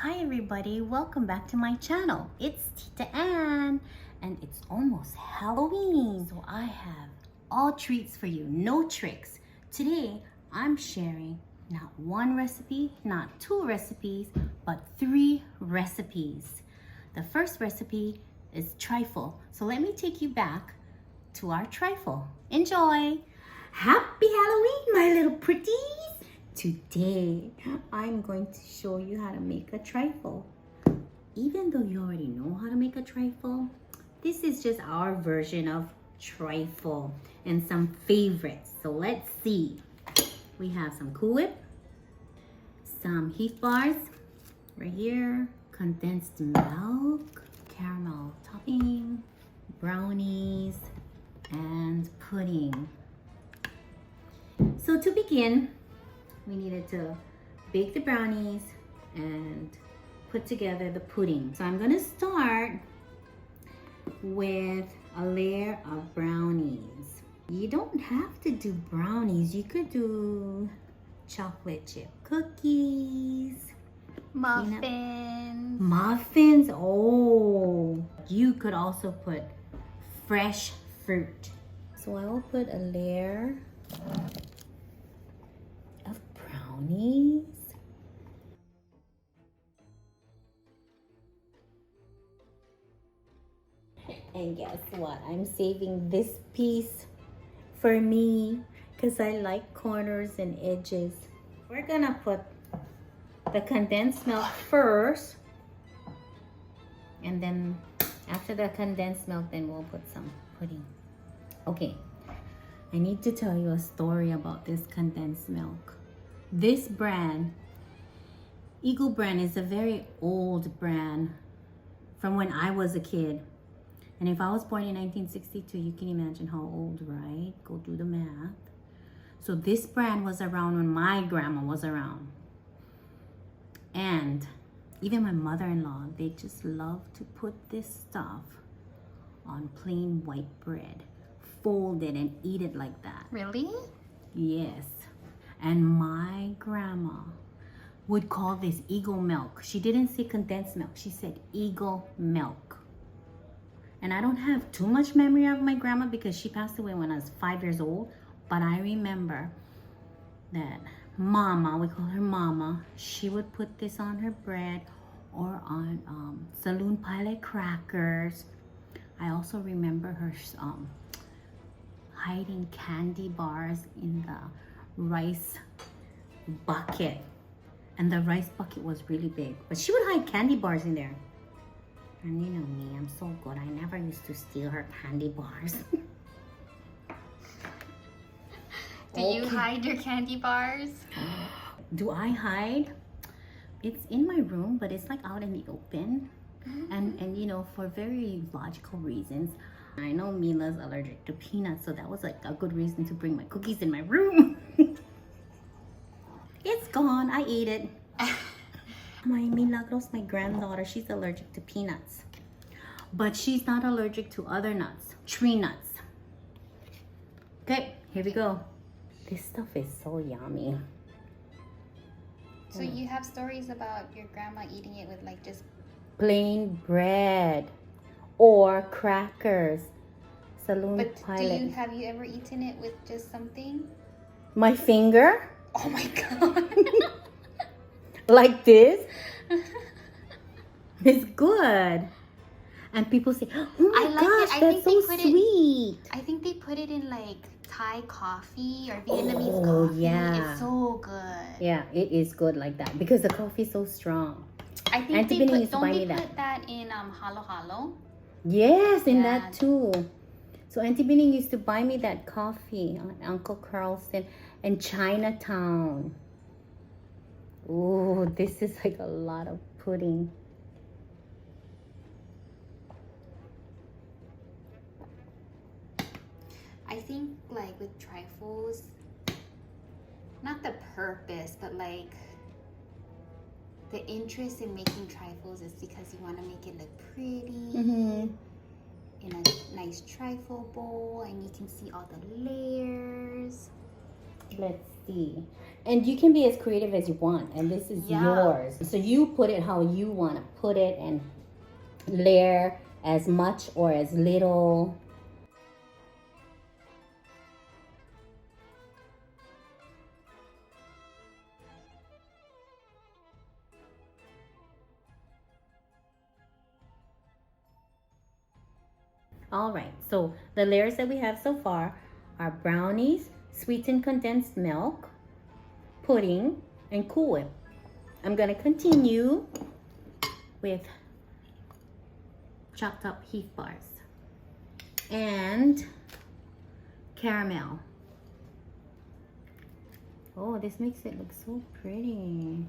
Hi everybody, welcome back to my channel. It's Tita Ann and it's almost Halloween, so I have all treats for you, no tricks. Today I'm sharing not one recipe, not two recipes, but 3 recipes. The first recipe is trifle, so let me take you back to our trifle. Enjoy! Happy Halloween, my little pretties! Today, I'm going to show you how to make a trifle. Even though you already know how to make a trifle, this is just our version of trifle and some favorites. So let's see. We have some Cool Whip, some Heath bars right here, condensed milk, caramel topping, brownies, and pudding. So to begin, we needed to bake the brownies and put together the pudding. So I'm gonna start with a layer of brownies. You don't have to do brownies. You could do chocolate chip cookies, muffins. Oh, you could also put fresh fruit. So I will put a layer of brownies. And guess what? I'm saving this piece for me because I like corners and edges. We're gonna put the condensed milk first, and then after the condensed milk, then we'll put some pudding. Okay, I need to tell you a story about this condensed milk. This brand, Eagle brand, is a very old brand from when I was a kid. And if I was born in 1962, you can imagine how old, right? Go do the math. So this brand was around when my grandma was around. And even my mother-in-law, they just love to put this stuff on plain white bread, fold it and eat it like that. Really? Yes. And my grandma would call this Eagle milk. She didn't say condensed milk. She said Eagle milk. And I don't have too much memory of my grandma because she passed away when I was 5 years old. But I remember that Mama, we call her Mama, she would put this on her bread or on saloon pilot crackers. I also remember her hiding candy bars in the rice bucket. And the rice bucket was really big. But she would hide candy bars in there. And you know me, I'm so good. I never used to steal her candy bars. Do you hide your candy bars? Do I hide? It's in my room, but it's like out in the open. And you know, for very logical reasons. I know Mila's allergic to peanuts, so that was like a good reason to bring my cookies in my room. It's gone, I ate it. My Milagros, my granddaughter, she's allergic to peanuts. But she's not allergic to other nuts, tree nuts. Okay, here we go. This stuff is so yummy. So you have stories about your grandma eating it with like just plain bread or crackers. Saloon pilot. Have you ever eaten it with just something? My finger? Oh my god. Like this? It's good. And people say, oh my gosh, that's so sweet. I think they put it in like Thai coffee or Vietnamese coffee. Yeah. It's so good. Yeah, it is good like that because the coffee is so strong. I think they put that in halo halo? Yes, in that too. So Auntie Bining used to buy me that coffee on Uncle Carlson in Chinatown. Oh, this is like a lot of pudding. I think like with trifles, not the purpose, but like the interest in making trifles is because you want to make it look pretty in a nice trifle bowl, and you can see all the layers. Let's see. And you can be as creative as you want, and this is yours. So you put it how you want to put it and layer as much or as little. All right, so the layers that we have so far are brownies, sweetened condensed milk, pudding, and Cool Whip. I'm gonna continue with chopped up Heath bars and caramel. Oh, this makes it look so pretty.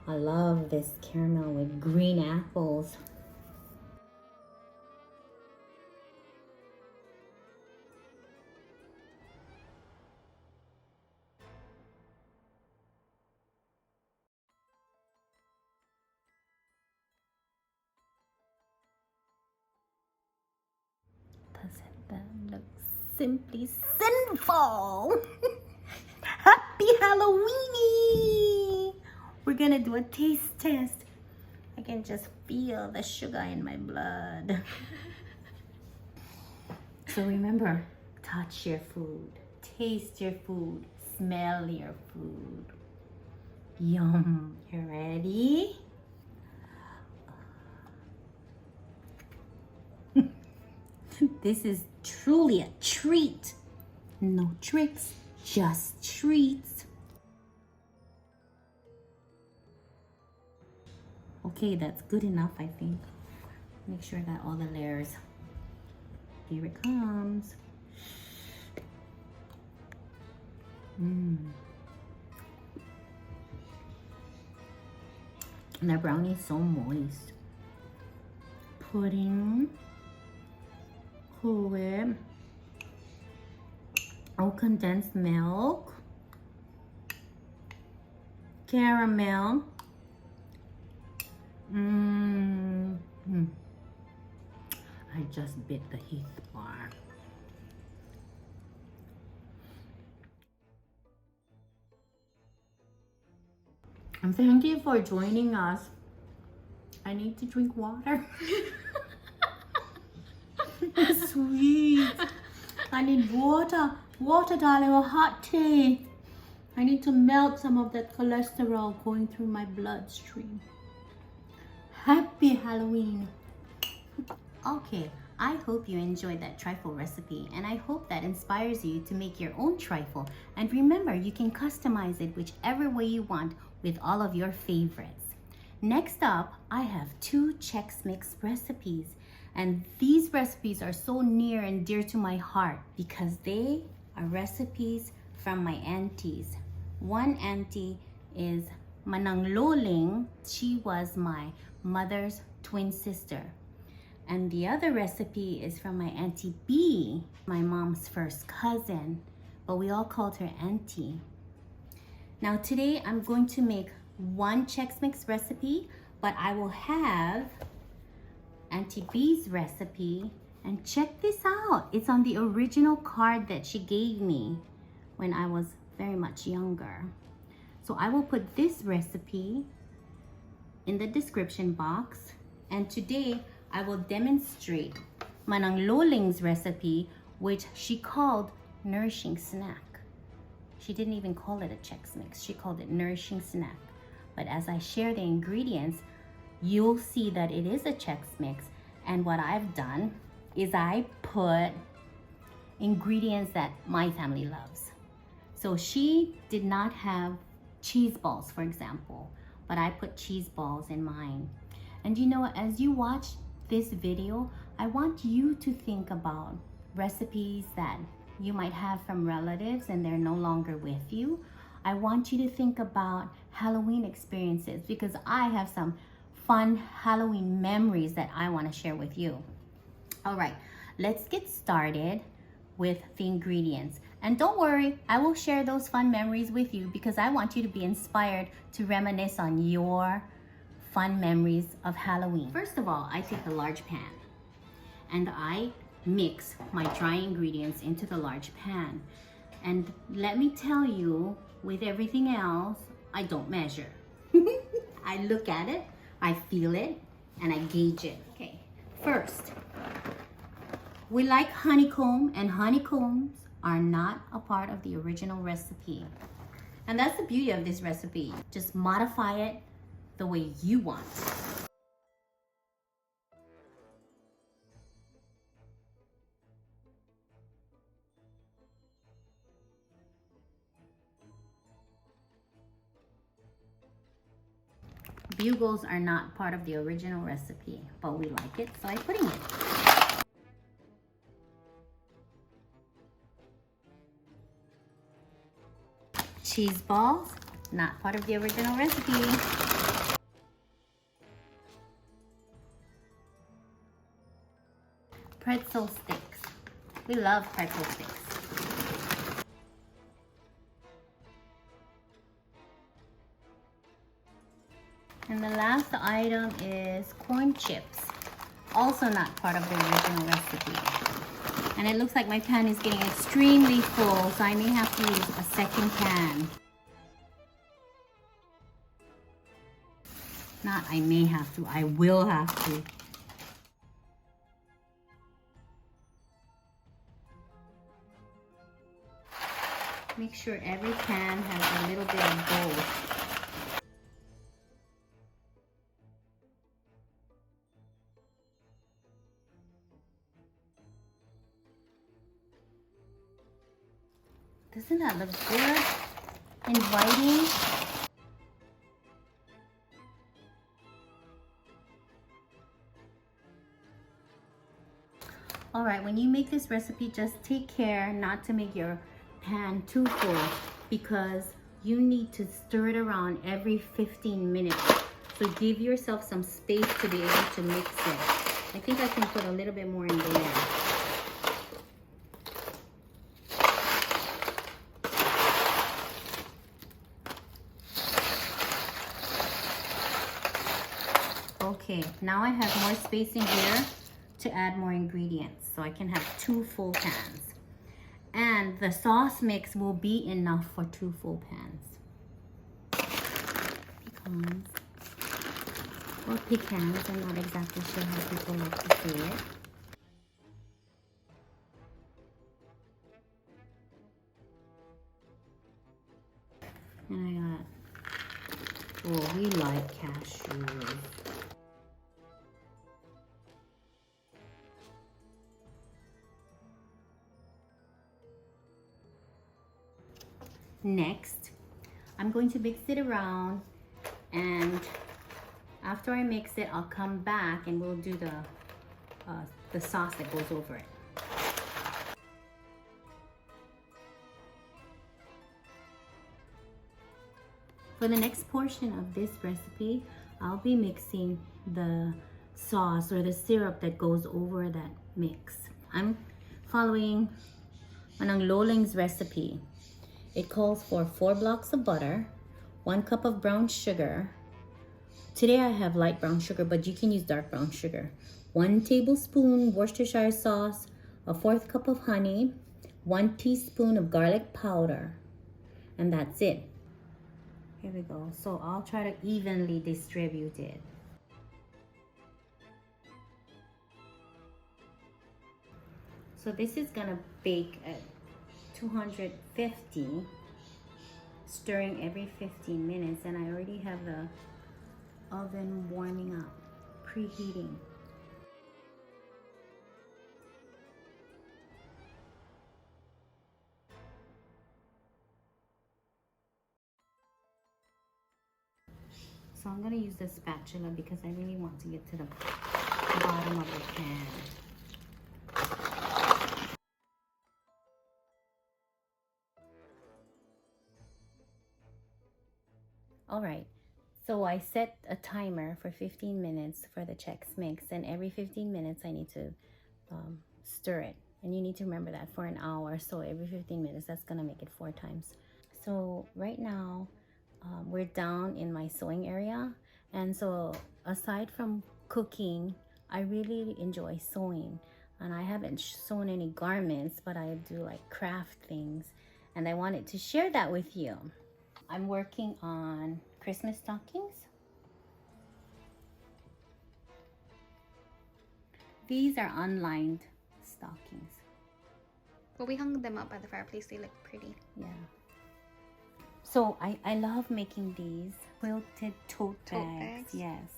I love this caramel with green apples. Doesn't that look simply sinful? Happy Halloweeny! We're gonna do a taste test. I can just feel the sugar in my blood. So remember, touch your food, taste your food, smell your food. Yum. You ready? This is truly a treat. No tricks, just treats. Okay, that's good enough, I think. Make sure that all the layers. Here it comes. And the brownie is so moist. Pudding. Cool Whip. Oh, condensed milk. Caramel. I just bit the Heath bar. And thank you for joining us. I need to drink water. Sweet. I need water. Water, darling, or hot tea. I need to melt some of that cholesterol going through my bloodstream. Happy Halloween. Okay, I hope you enjoyed that trifle recipe, and I hope that inspires you to make your own trifle. And remember, you can customize it whichever way you want with all of your favorites. Next up, I have 2 Chex Mix recipes. And these recipes are so near and dear to my heart because they are recipes from my aunties. One auntie is Manang. She was my mother's twin sister. And the other recipe is from my Auntie B, my mom's first cousin, but we all called her Auntie. Now today I'm going to make 1 Chex Mix recipe, but I will have Auntie B's recipe, and check this out. It's on the original card that she gave me when I was very much younger. So I will put this recipe in the description box, and today I will demonstrate Manang recipe, which she called Nourishing Snack. She didn't even call it a Chex Mix. She called it Nourishing Snack. But as I share the ingredients, you'll see that it is a Chex Mix. And what I've done is I put ingredients that my family loves. So she did not have cheese balls, for example, but I put cheese balls in mine. And you know, as you watch this video, I want you to think about recipes that you might have from relatives and they're no longer with you. I want you to think about Halloween experiences because I have some fun Halloween memories that I want to share with you. All right, let's get started with the ingredients. And don't worry, I will share those fun memories with you because I want you to be inspired to reminisce on your fun memories of Halloween. First of all, I take a large pan and I mix my dry ingredients into the large pan. And let me tell you, with everything else, I don't measure. I look at it, I feel it, and I gauge it. Okay, first, we like honeycomb, and honeycombs are not a part of the original recipe. And that's the beauty of this recipe. Just modify it the way you want. Bugles are not part of the original recipe, but we like it, so I'm putting it. Cheese balls, not part of the original recipe. Pretzel sticks. We love pretzel sticks. And the last item is corn chips, also not part of the original recipe. And it looks like my pan is getting extremely full, so I may have to use a second pan. Not I may have to, I will have to. Make sure every pan has a little bit of both. Doesn't that look good? Inviting? Alright, when you make this recipe, just take care not to make your pan too full because you need to stir it around every 15 minutes. So give yourself some space to be able to mix it. I think I can put a little bit more in there. Okay, now I have more space in here to add more ingredients, so I can have 2 full pans. And the sauce mix will be enough for 2 full pans. Pecans. Or pecans, I'm not exactly sure how people like to say it. And I got, oh, we like cashews. Next, I'm going to mix it around, and after I mix it, I'll come back and we'll do the sauce that goes over it. For the next portion of this recipe, I'll be mixing the sauce or the syrup that goes over that mix. I'm following Manang Loling's recipe. It calls for 4 blocks of butter, 1 cup of brown sugar. Today I have light brown sugar, but you can use dark brown sugar. 1 tablespoon Worcestershire sauce, a 1/4 cup of honey, 1 teaspoon of garlic powder, and that's it. Here we go. So I'll try to evenly distribute it. So this is gonna bake at 250, stirring every 15 minutes, and I already have the oven warming up, preheating. So I'm gonna use the spatula because I really want to get to the bottom of the pan. All right, so I set a timer for 15 minutes for the Chex mix, and every 15 minutes I need to stir it. And you need to remember that for an hour, so every 15 minutes, that's gonna make it 4 times. So right now, we're down in my sewing area, And so aside from cooking, I really enjoy sewing. And I haven't sewn any garments, but I do like craft things. And I wanted to share that with you. I'm working on Christmas stockings. These are unlined stockings. Well, we hung them up by the fireplace. They look pretty. Yeah. So I love making these quilted tote bags. Yes.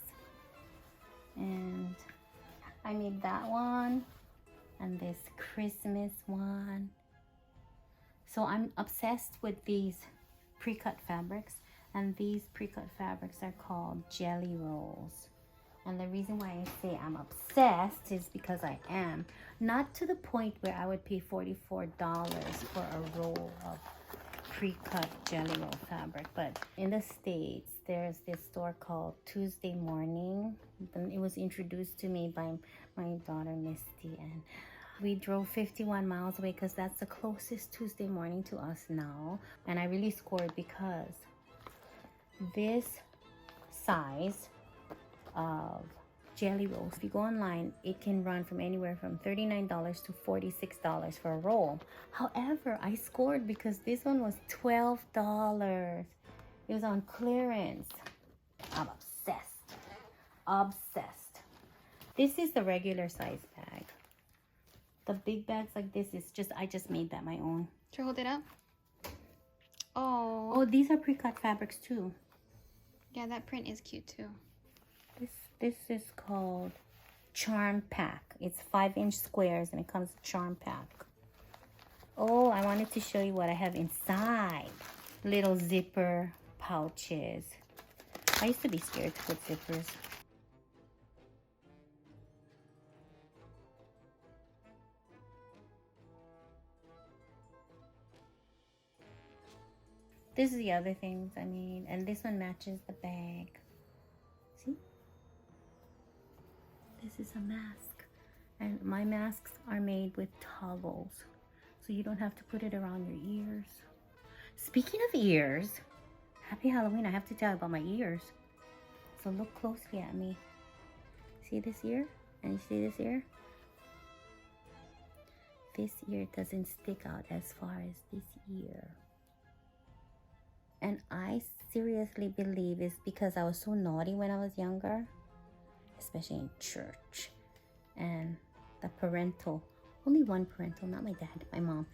And I made that one and this Christmas one. So I'm obsessed with these pre-cut fabrics, and these pre-cut fabrics are called jelly rolls. And the reason why I say I'm obsessed is because I am. Not to the point where I would pay $44 for a roll of pre-cut jelly roll fabric. But in the States, there's this store called Tuesday Morning. It was introduced to me by my daughter, Misty. And we drove 51 miles away because that's the closest Tuesday Morning to us now. And I really scored because this size of jelly rolls, if you go online, it can run from anywhere from $39 to $46 for a roll. However, I scored because this one was $12. It was on clearance. I'm obsessed. This is the regular size bag. The big bags like this is just, I just made that my own. Should I hold it up? Oh. Oh, these are pre-cut fabrics too. Yeah, that print is cute too. This is called Charm Pack. It's 5-inch squares and it comes Charm Pack. Oh, I wanted to show you what I have inside. Little zipper pouches. I used to be scared to put zippers. This is the other things I made, and this one matches the bag. See? This is a mask, and my masks are made with toggles, so you don't have to put it around your ears. Speaking of ears, happy Halloween. I have to tell you about my ears. So look closely at me. See this ear? And you see this ear? This ear doesn't stick out as far as this ear. And I seriously believe it's because I was so naughty when I was younger, especially in church. And the parental, only one parental, not my dad, my mom.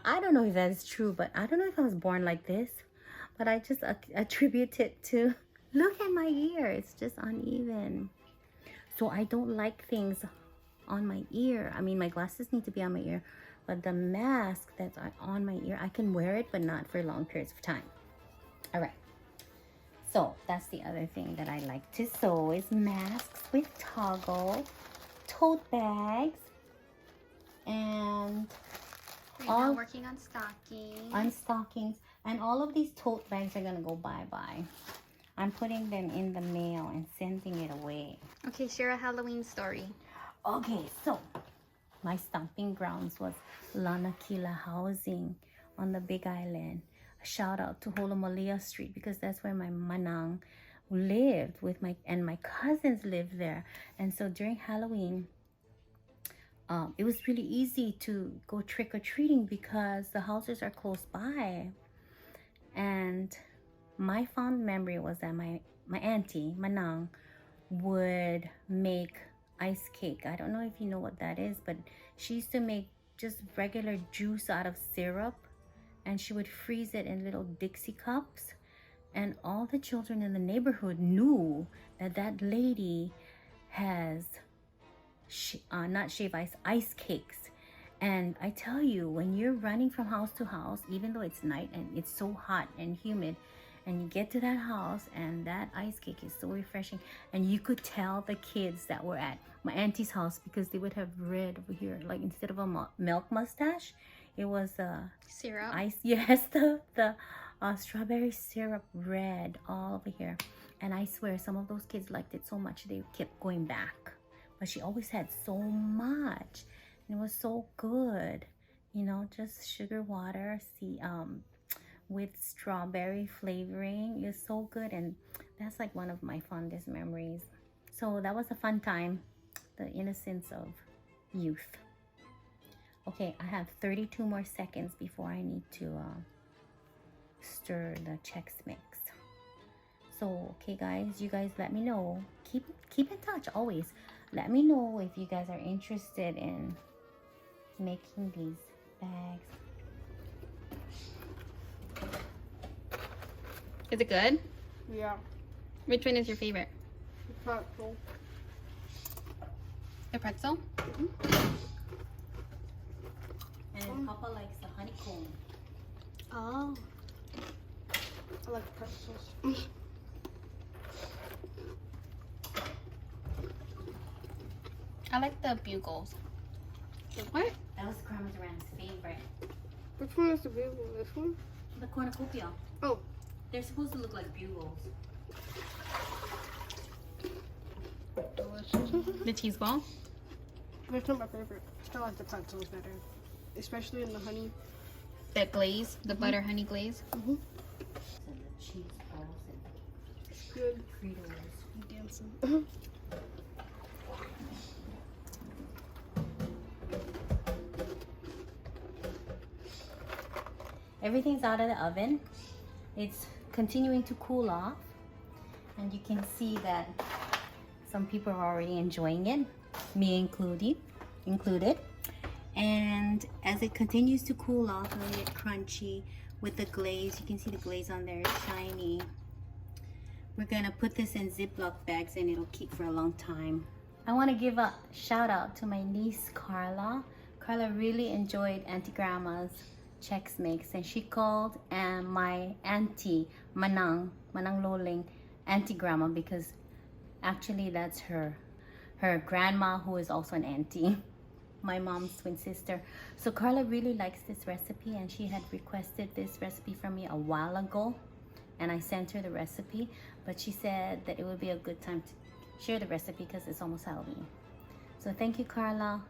I don't know if that's true, but I don't know if I was born like this, but I just attribute it to, look at my ear, it's just uneven. So I don't like things on my ear. I mean, my glasses need to be on my ear, but the mask that's on my ear, I can wear it, but not for long periods of time. All right. So that's the other thing that I like to sew is masks with toggle, tote bags, and all working on stockings. On stockings. And all of these tote bags are gonna go bye-bye. I'm putting them in the mail and sending it away. Okay, share a Halloween story. Okay, so my stomping grounds was Lanakila Housing on the Big Island. A shout out to Holomalia Street because that's where my Manang lived with my cousins lived there. And so during Halloween, it was really easy to go trick-or-treating because the houses are close by. And my fond memory was that my auntie, Manang, would make ice cake. I don't know if you know what that is, but she used to make just regular juice out of syrup, and she would freeze it in little Dixie cups. And all the children in the neighborhood knew that that lady has not shave ice cakes. And I tell you, when you're running from house to house, even though it's night and it's so hot and humid, and you get to that house and that ice cake is so refreshing, and you could tell the kids that were at my auntie's house because they would have red over here, like instead of a milk mustache, it was syrup. Ice. Yes, the strawberry syrup red all over here. And I swear some of those kids liked it so much they kept going back. But she always had so much, and it was so good. You know, just sugar water, with strawberry flavoring. It's so good, and that's like one of my fondest memories. So that was a fun time, the innocence of youth. Okay, I have 32 more seconds before I need to stir the Chex mix. So, okay guys, you guys let me know. Keep in touch always. Let me know if you guys are interested in making these bags. Is it good? Yeah. Which one is your favorite? Pretzel. The pretzel? And Papa likes the honeycomb. Oh. I like pretzels. I like the Bugles. What? That was Grandma Duran's favorite. Which one is the bugle? This one? The cornucopia. Oh. They're supposed to look like bugles. Delicious. The cheese ball? That's not my favorite. I like the pretzels better. Especially in the honey. The glaze, the butter honey glaze. Mm-hmm. And the cheese balls and It's good. Fritos. Dancing. Everything's out of the oven. It's continuing to cool off, and you can see that some people are already enjoying it, me included. And as it continues to cool off and get crunchy with the glaze, you can see the glaze on there is shiny. We're gonna put this in Ziploc bags and it'll keep for a long time. I want to give a shout out to my niece Carla. Carla really enjoyed Auntie Grandma's Chex Mix, and she called my auntie Manang Loling Auntie Grandma, because actually that's her grandma, who is also an auntie, my mom's twin sister. So Carla really likes this recipe, and she had requested this recipe from me a while ago, and I sent her the recipe, but she said that it would be a good time to share the recipe because it's almost Halloween. So thank you, Carla.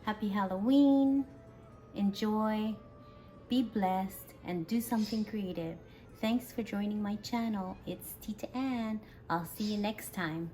Happy Halloween. Enjoy. Be blessed and do something creative. Thanks for joining my channel. It's Tita Ann. I'll see you next time.